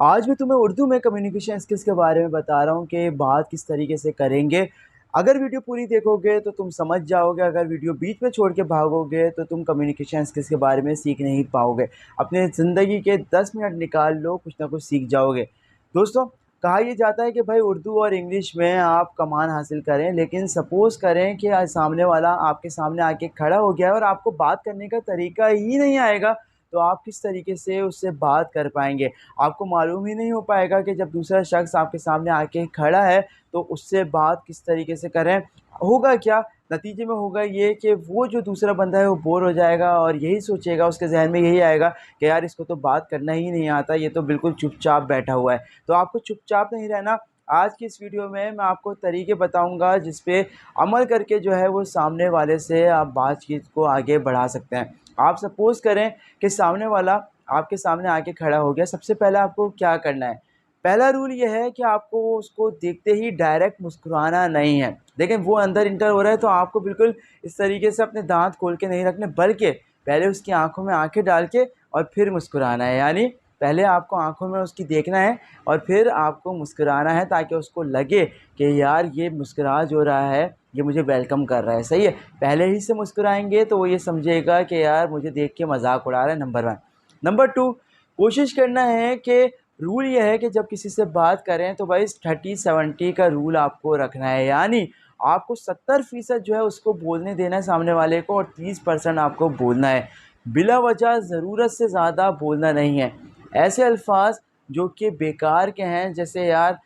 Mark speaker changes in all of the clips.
Speaker 1: आज मैं तुम्हें उर्दू में कम्युनिकेशन स्किल्स के बारे में बता रहा हूँ कि बात किस तरीके से करेंगे। अगर वीडियो पूरी देखोगे तो तुम समझ जाओगे, अगर वीडियो बीच में छोड़ के भागोगे तो तुम कम्युनिकेशन स्किल्स के बारे में सीख नहीं पाओगे। अपने ज़िंदगी के 10 मिनट निकाल लो, कुछ ना कुछ सीख जाओगे। दोस्तों, कहा यह जाता है कि भाई उर्दू और इंग्लिश में आप कमान हासिल करें, लेकिन सपोज़ करें कि आज सामने वाला आपके सामने आके खड़ा हो गया है और आपको बात करने का तरीका ही नहीं आएगा, तो आप किस तरीके से उससे बात कर पाएंगे। आपको मालूम ही नहीं हो पाएगा कि जब दूसरा शख्स आपके सामने आके खड़ा है तो उससे बात किस तरीके से करें। होगा क्या, नतीजे में होगा ये कि वो जो दूसरा बंदा है वो बोर हो जाएगा और यही सोचेगा, उसके जहन में यही आएगा कि यार इसको तो बात करना ही नहीं आता, ये तो बिल्कुल चुपचाप बैठा हुआ है। तो आपको चुपचाप नहीं रहना। आज की इस वीडियो में मैं आपको तरीके बताऊंगा जिस पे अमल करके जो है वो सामने वाले से आप बातचीत को आगे बढ़ा सकते हैं। आप सपोज़ करें कि सामने वाला आपके सामने आके खड़ा हो गया। सबसे पहले आपको क्या करना है? पहला रूल ये है कि आपको उसको देखते ही डायरेक्ट मुस्कुराना नहीं है। देखें, वो अंदर इंटर हो रहा है तो आपको बिल्कुल इस तरीके से अपने दाँत खोल के नहीं रखने, बल्कि पहले उसकी आँखों में आँखें डाल के और फिर मुस्कुराना है। यानी पहले आपको आँखों में उसकी देखना है और फिर आपको मुस्कुराना है, ताकि उसको लगे कि यार ये मुस्कुरा जो रहा है, ये मुझे वेलकम कर रहा है। सही है? पहले ही से मुस्कुराएँगे तो वो ये समझेगा कि यार मुझे देख के मज़ाक उड़ा रहा है, नंबर 1। नंबर 2, कोशिश करना है कि रूल ये है कि जब किसी से बात करें तो भाई 30-70 का रूल आपको रखना है। यानी आपको 70% जो है उसको बोलने देना है सामने वाले को, और 30% आपको बोलना है। बिला वजह ज़रूरत से ज़्यादा बोलना नहीं है। ऐसे अल्फाज जो कि बेकार के हैं, जैसे यार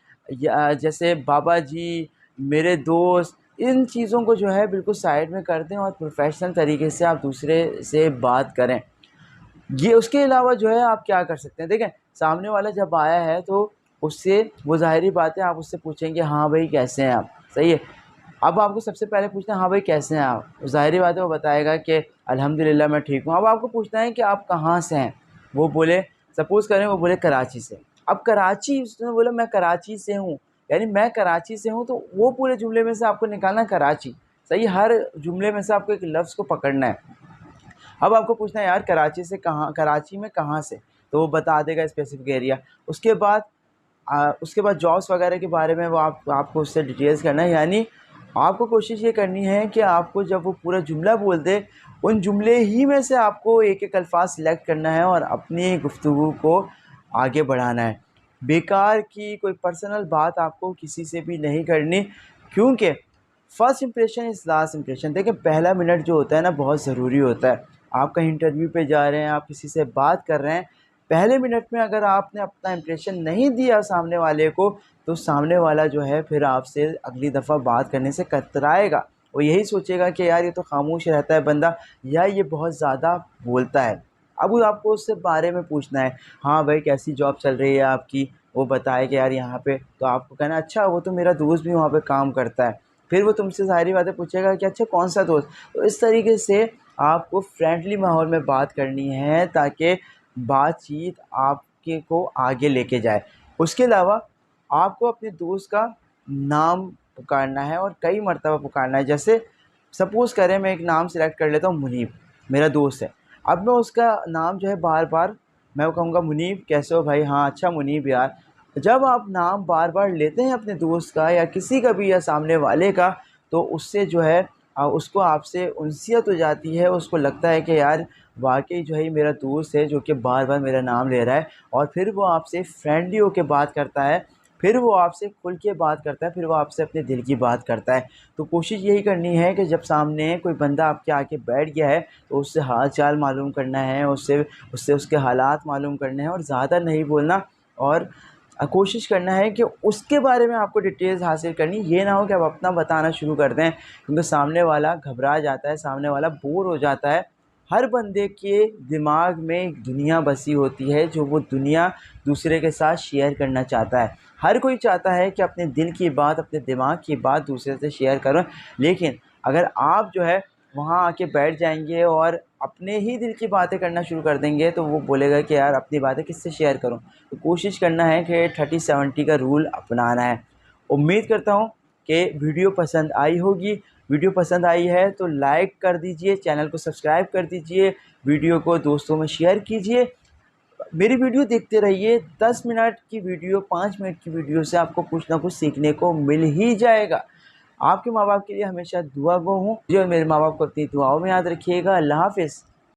Speaker 1: जैसे बाबा जी, मेरे दोस्त, इन चीज़ों को जो है बिल्कुल साइड में कर दें और प्रोफेशनल तरीके से आप दूसरे से बात करें। ये उसके अलावा जो है आप क्या कर सकते हैं, देखें सामने वाला जब आया है तो उससे वो ज़ाहिरी बात है, आप उससे पूछेंगे हाँ भाई कैसे हैं आप। सही है? अब आपको सबसे पहले पूछना है हाँ भाई कैसे हैं आप। ज़ाहिरी बात है वो बताएगा कि अल्हम्दुलिल्लाह मैं ठीक हूँ। अब आपको पूछना है कि आप कहाँ से हैं। वो बोले, सपोज़ करें वो बोले कराची से। अब कराची, उसने बोला मैं कराची से हूँ, यानी मैं कराची से हूँ, तो वो पूरे जुमले में से आपको निकालना है कराची। सही, हर जुमले में से आपको एक लफ्ज़ को पकड़ना है। अब आपको पूछना है यार कराची से कहाँ, कराची में कहाँ से, तो वो बता देगा स्पेसिफिक एरिया। उसके बाद जॉब्स वगैरह के बारे में वो आपको उससे डिटेल्स करना है। यानी आपको कोशिश ये करनी है कि आपको जब वो पूरा जुमला बोल दे, उन जुमले ही में से आपको एक-एक अल्फ़ाज़ सिलेक्ट करना है और अपनी गुफ्तगू को आगे बढ़ाना है। बेकार की कोई पर्सनल बात आपको किसी से भी नहीं करनी, क्योंकि first impression is last impression. देखिए, पहला मिनट जो होता है ना, बहुत ज़रूरी होता है। आप कहीं इंटरव्यू पे जा रहे हैं, आप किसी से बात कर रहे हैं, पहले मिनट में अगर आपने अपना इंप्रेशन नहीं दिया सामने वाले को, तो सामने वाला जो है फिर आपसे अगली दफ़ा बात करने से कतराएगा। वो यही सोचेगा कि यार ये तो खामोश रहता है बंदा, या ये बहुत ज़्यादा बोलता है। अब वो आपको उससे बारे में पूछना है, हाँ भाई कैसी जॉब चल रही है आपकी? वो बताए कि यार यहाँ पे, तो आपको कहना है अच्छा वो तो मेरा दोस्त भी वहाँ पे काम करता है। फिर वो तुमसे सारी बातें पूछेगा कि अच्छा कौन-सा दोस्त? तो इस तरीके से आपको फ्रेंडली माहौल में बात करनी है, ताकि बातचीत आपके को आगे लेके जाए। उसके अलावा आपको अपने दोस्त का नाम पुकारना है और कई मर्तबा पुकारना है। जैसे सपोज़ करें मैं एक नाम सेलेक्ट कर लेता हूँ, मुनीब, मेरा दोस्त है। अब मैं उसका नाम जो है बार-बार मैं वो कहूँगा, मुनीब कैसे हो भाई? हाँ, अच्छा मुनीब यार। जब आप नाम बार-बार लेते हैं अपने दोस्त का या किसी का भी या सामने वाले का, तो उससे जो है उसको आपसे उनसियत हो जाती है। उसको लगता है कि यार वाक़ई जो है ये मेरा दोस्त है जो कि बार-बार मेरा नाम ले रहा है, और फिर वो आपसे फ्रेंडली होके बात करता है। फिर वो आपसे खुल के बात करता है, फिर वो आपसे अपने दिल की बात करता है। तो कोशिश यही करनी है कि जब सामने कोई बंदा आपके आके बैठ गया है, तो उससे हाल-चाल मालूम करना है, उससे उससे उसके हालात मालूम करने हैं और ज़्यादा नहीं बोलना, और कोशिश करना है कि उसके बारे में आपको डिटेल्स हासिल करनी। ये ना हो कि आप अपना बताना शुरू कर दें, क्योंकि सामने वाला घबरा जाता है, सामने वाला बोर हो जाता है। हर बंदे के दिमाग में एक दुनिया बसी होती है, जो वो दुनिया दूसरे के साथ शेयर करना चाहता है। हर कोई चाहता है कि अपने दिल की बात, अपने दिमाग की बात दूसरे से शेयर करें, लेकिन अगर आप जो है वहाँ आके बैठ जाएँगे और अपने ही दिल की बातें करना शुरू कर देंगे, तो वो बोलेगा कि यार अपनी बातें किससे शेयर करूँ? तो कोशिश करना है कि 30-70 का रूल अपनाना है। उम्मीद करता हूँ कि वीडियो पसंद आई होगी। वीडियो पसंद आई है तो लाइक कर दीजिए, चैनल को सब्सक्राइब कर दीजिए, वीडियो को दोस्तों में शेयर कीजिए। मेरी वीडियो देखते रहिए, 10 मिनट की वीडियो, 5 मिनट की वीडियो से आपको कुछ ना कुछ सीखने को मिल ही जाएगा। आपके माँ बाप के लिए हमेशा दुआ गो हूँ, जो मेरे माँ बाप को अपनी दुआओं में याद रखिएगा। अल्लाह हाफ़िज़।